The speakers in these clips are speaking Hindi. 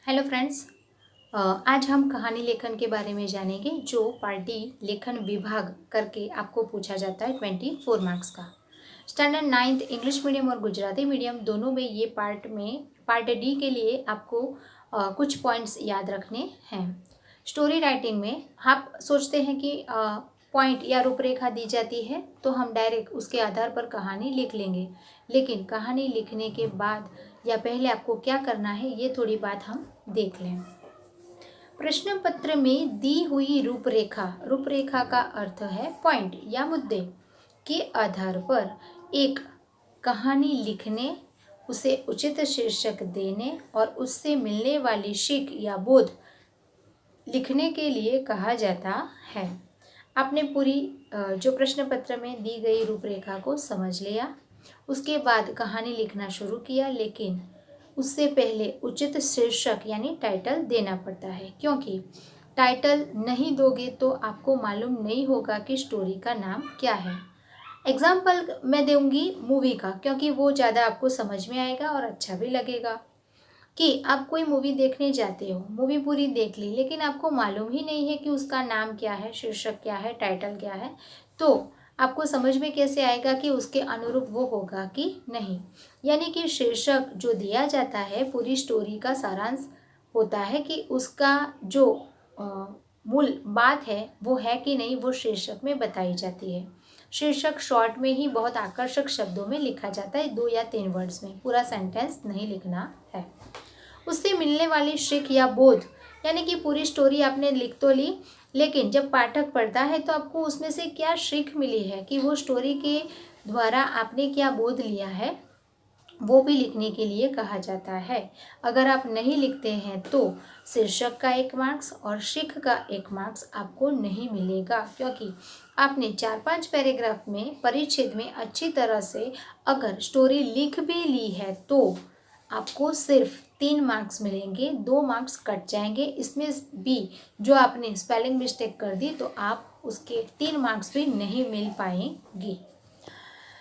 Hello friends. आज हम कहानी लेखन के बारे में जानेंगे जो पार्ट डी लेखन विभाग करके आपको पूछा जाता है 24 मार्क्स का। स्टैंडर्ड 9th इंग्लिश मीडियम और गुजराती मीडियम दोनों में ये पार्ट डी के लिए आपको कुछ पॉइंट्स याद रखने हैं। स्टोरी राइटिंग में आप सोचते हैं कि पॉइंट या रूपरेखा दी जाती है तो हम डायरेक्ट उसके आधार पर कहानी लिख लेंगे, लेकिन कहानी लिखने के बाद या पहले आपको क्या करना है ये थोड़ी बात हम देख लें। प्रश्न पत्र में दी हुई रूपरेखा का अर्थ है पॉइंट या मुद्दे के आधार पर एक कहानी लिखने, उसे उचित शीर्षक देने और उससे मिलने वाली सीख या बोध लिखने के लिए कहा जाता है। आपने पूरी जो प्रश्न पत्र में दी गई रूपरेखा को समझ लिया, उसके बाद कहानी लिखना शुरू किया, लेकिन उससे पहले उचित शीर्षक यानी टाइटल देना पड़ता है, क्योंकि टाइटल नहीं दोगे तो आपको मालूम नहीं होगा कि स्टोरी का नाम क्या है। एग्जाम्पल मैं दूंगी मूवी का, क्योंकि वो ज़्यादा आपको समझ में आएगा और अच्छा भी लगेगा। कि आप कोई मूवी देखने जाते हो, मूवी पूरी देख ली, लेकिन आपको मालूम ही नहीं है कि उसका नाम क्या है, शीर्षक क्या है, टाइटल क्या है, तो आपको समझ में कैसे आएगा कि उसके अनुरूप वो होगा कि नहीं। यानी कि शीर्षक जो दिया जाता है पूरी स्टोरी का सारांश होता है कि उसका जो मूल बात है वो है कि नहीं, वो शीर्षक में बताई जाती है। शीर्षक शॉर्ट में ही बहुत आकर्षक शब्दों में लिखा जाता है, 2 या 3 वर्ड्स में, पूरा सेंटेंस नहीं लिखना है। उससे मिलने वाली सीख या बोध, यानी कि पूरी स्टोरी आपने लिख तो ली, लेकिन जब पाठक पढ़ता है तो आपको उसमें से क्या सीख मिली है कि वो स्टोरी के द्वारा आपने क्या बोध लिया है, वो भी लिखने के लिए कहा जाता है। अगर आप नहीं लिखते हैं तो शीर्षक का 1 मार्क्स और सीख का 1 मार्क्स आपको नहीं मिलेगा, क्योंकि आपने 4-5 पैराग्राफ में परिच्छेद में अच्छी तरह से अगर स्टोरी लिख भी ली है तो आपको सिर्फ 3 मार्क्स मिलेंगे, 2 मार्क्स कट जाएंगे। इसमें भी जो आपने स्पेलिंग मिस्टेक कर दी तो आप उसके 3 मार्क्स भी नहीं मिल पाएंगे।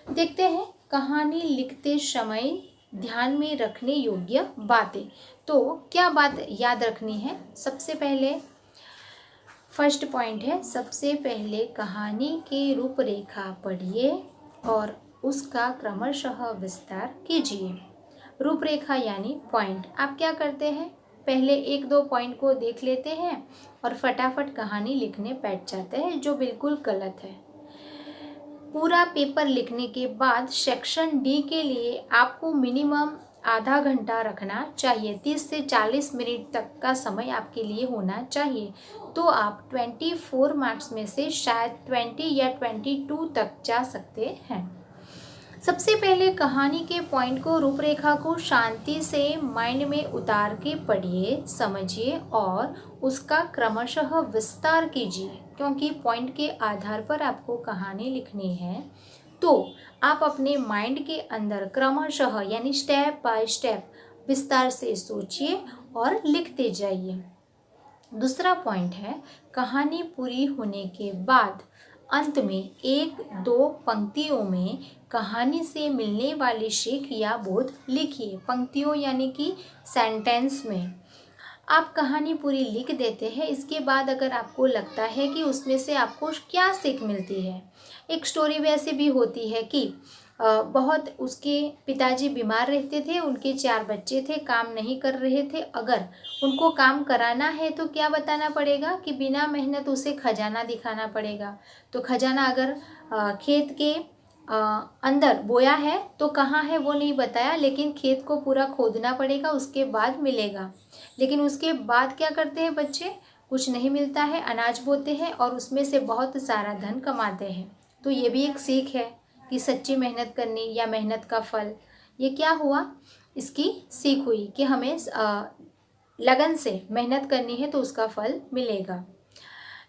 देखते हैं कहानी लिखते समय ध्यान में रखने योग्य बातें। तो क्या बात याद रखनी है? सबसे पहले फर्स्ट पॉइंट है, सबसे पहले कहानी की रूपरेखा पढ़िए और उसका क्रमशः विस्तार कीजिए। रूपरेखा यानी पॉइंट। आप क्या करते हैं, पहले 1-2 पॉइंट को देख लेते हैं और फटाफट कहानी लिखने बैठ जाते हैं, जो बिल्कुल गलत है। पूरा पेपर लिखने के बाद सेक्शन डी के लिए आपको मिनिमम आधा घंटा रखना चाहिए, 30 से 40 मिनट तक का समय आपके लिए होना चाहिए। तो आप 24 मार्क्स में से शायद 20 या 22 तक जा सकते हैं। सबसे पहले कहानी के पॉइंट को, रूपरेखा को शांति से माइंड में उतार के पढ़िए, समझिए और उसका क्रमशः विस्तार कीजिए, क्योंकि पॉइंट के आधार पर आपको कहानी लिखनी है। तो आप अपने माइंड के अंदर क्रमशः यानी स्टेप बाय स्टेप विस्तार से सोचिए और लिखते जाइए। दूसरा पॉइंट है, कहानी पूरी होने के बाद अंत में 1-2 पंक्तियों में कहानी से मिलने वाली सीख या बोध लिखिए। पंक्तियों यानी कि सेंटेंस में आप कहानी पूरी लिख देते हैं। इसके बाद अगर आपको लगता है कि उसमें से आपको क्या सीख मिलती है, एक स्टोरी वैसे भी होती है कि बहुत उसके पिताजी बीमार रहते थे, उनके 4 बच्चे थे, काम नहीं कर रहे थे। अगर उनको काम कराना है तो क्या बताना पड़ेगा कि बिना मेहनत उसे खजाना दिखाना पड़ेगा। तो खजाना अगर खेत के अंदर बोया है तो कहाँ है वो नहीं बताया, लेकिन खेत को पूरा खोदना पड़ेगा, उसके बाद मिलेगा। लेकिन उसके बाद क्या करते हैं बच्चे, कुछ नहीं मिलता है, अनाज बोते हैं और उसमें से बहुत सारा धन कमाते हैं। तो ये भी एक सीख है कि सच्ची मेहनत करनी या मेहनत का फल, ये क्या हुआ, इसकी सीख हुई कि हमें लगन से मेहनत करनी है तो उसका फल मिलेगा।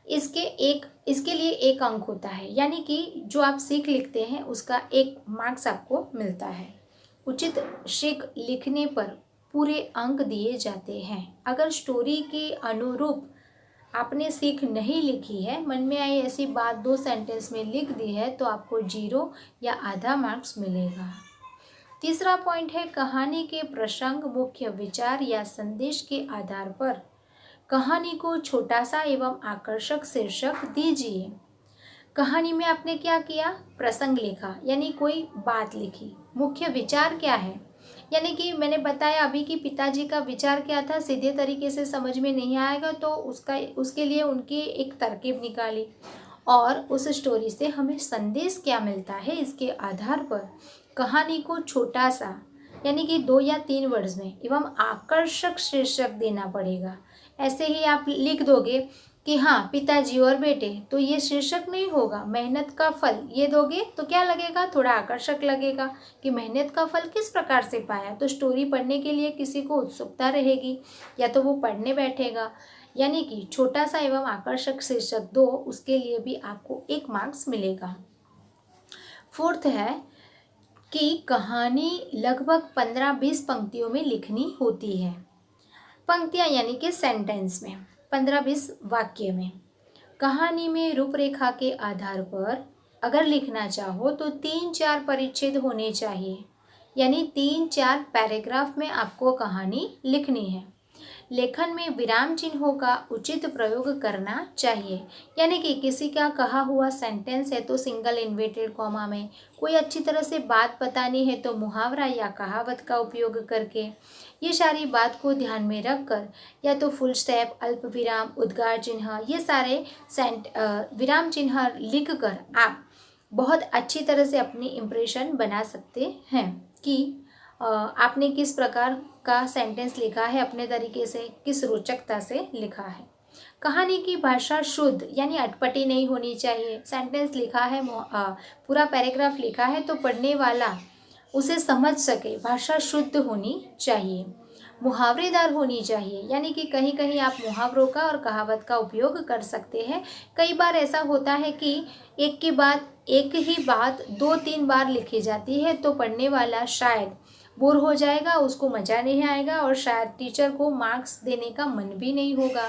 इसके लिए 1 अंक होता है, यानी कि जो आप सीख लिखते हैं उसका 1 मार्क्स आपको मिलता है। उचित सीख लिखने पर पूरे अंक दिए जाते हैं। अगर स्टोरी के अनुरूप आपने सीख नहीं लिखी है, मन में आई ऐसी बात 2 सेंटेंस में लिख दी है, तो आपको 0 या आधा मार्क्स मिलेगा। तीसरा पॉइंट है कहानी के प्रसंग, मुख्य विचार या संदेश के आधार पर कहानी को छोटा सा एवं आकर्षक शीर्षक दीजिए। कहानी में आपने क्या किया, प्रसंग लिखा यानी कोई बात लिखी। मुख्य विचार क्या है, यानी कि मैंने बताया अभी कि पिताजी का विचार क्या था, सीधे तरीके से समझ में नहीं आएगा तो उसके लिए उनकी एक तरकीब निकाली। और उस स्टोरी से हमें संदेश क्या मिलता है, इसके आधार पर कहानी को छोटा सा यानी कि 2 या 3 वर्ड्स में एवं आकर्षक शीर्षक देना पड़ेगा। ऐसे ही आप लिख दोगे कि हाँ पिताजी और बेटे, तो ये शीर्षक नहीं होगा। मेहनत का फल ये दोगे तो क्या लगेगा, थोड़ा आकर्षक लगेगा कि मेहनत का फल किस प्रकार से पाया, तो स्टोरी पढ़ने के लिए किसी को उत्सुकता रहेगी या तो वो पढ़ने बैठेगा। यानी कि छोटा सा एवं आकर्षक शीर्षक दो, उसके लिए भी आपको 1 मार्क्स मिलेगा। फोर्थ है कि कहानी लगभग 15-20 पंक्तियों में लिखनी होती है। पंक्तियाँ यानी कि सेंटेंस में, 15-20 वाक्य में। कहानी में रूपरेखा के आधार पर अगर लिखना चाहो तो 3-4 परिच्छेद होने चाहिए, यानी 3-4 पैराग्राफ में आपको कहानी लिखनी है। लेखन में विराम चिन्हों का उचित प्रयोग करना चाहिए, यानी कि किसी का कहा हुआ सेंटेंस है तो सिंगल इन्वर्टेड कॉमा में, कोई अच्छी तरह से बात बतानी है तो मुहावरा या कहावत का उपयोग करके, ये सारी बात को ध्यान में रखकर या तो फुल स्टॉप, अल्प विराम, उद्गार चिन्ह, ये सारे विराम चिन्ह लिख कर आप बहुत अच्छी तरह से अपनी इम्प्रेशन बना सकते हैं कि आपने किस प्रकार का सेंटेंस लिखा है, अपने तरीके से किस रोचकता से लिखा है। कहानी की भाषा शुद्ध यानी अटपटी नहीं होनी चाहिए। सेंटेंस लिखा है, पूरा पैराग्राफ लिखा है तो पढ़ने वाला उसे समझ सके, भाषा शुद्ध होनी चाहिए। मुहावरेदार होनी चाहिए, यानी कि कहीं कहीं आप मुहावरों का और कहावत का उपयोग कर सकते हैं। कई बार ऐसा होता है कि एक ही बात 2-3 बार लिखी जाती है तो पढ़ने वाला शायद बोर हो जाएगा, उसको मज़ा नहीं आएगा और शायद टीचर को मार्क्स देने का मन भी नहीं होगा।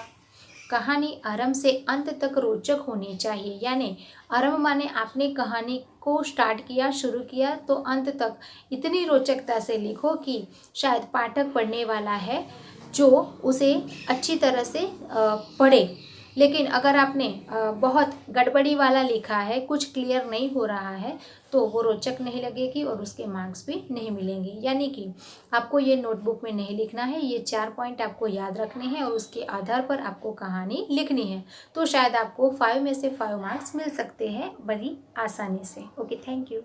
कहानी आरंभ से अंत तक रोचक होनी चाहिए, यानी आरंभ माने आपने कहानी को स्टार्ट किया, शुरू किया तो अंत तक इतनी रोचकता से लिखो कि शायद पाठक पढ़ने वाला है जो उसे अच्छी तरह से पढ़े। लेकिन अगर आपने बहुत गड़बड़ी वाला लिखा है, कुछ क्लियर नहीं हो रहा है, तो वो रोचक नहीं लगेगी और उसके मार्क्स भी नहीं मिलेंगे। यानी कि आपको ये नोटबुक में नहीं लिखना है, ये 4 पॉइंट आपको याद रखने हैं और उसके आधार पर आपको कहानी लिखनी है, तो शायद आपको 5 में से 5 मार्क्स मिल सकते हैं बड़ी आसानी से। Okay, thank you.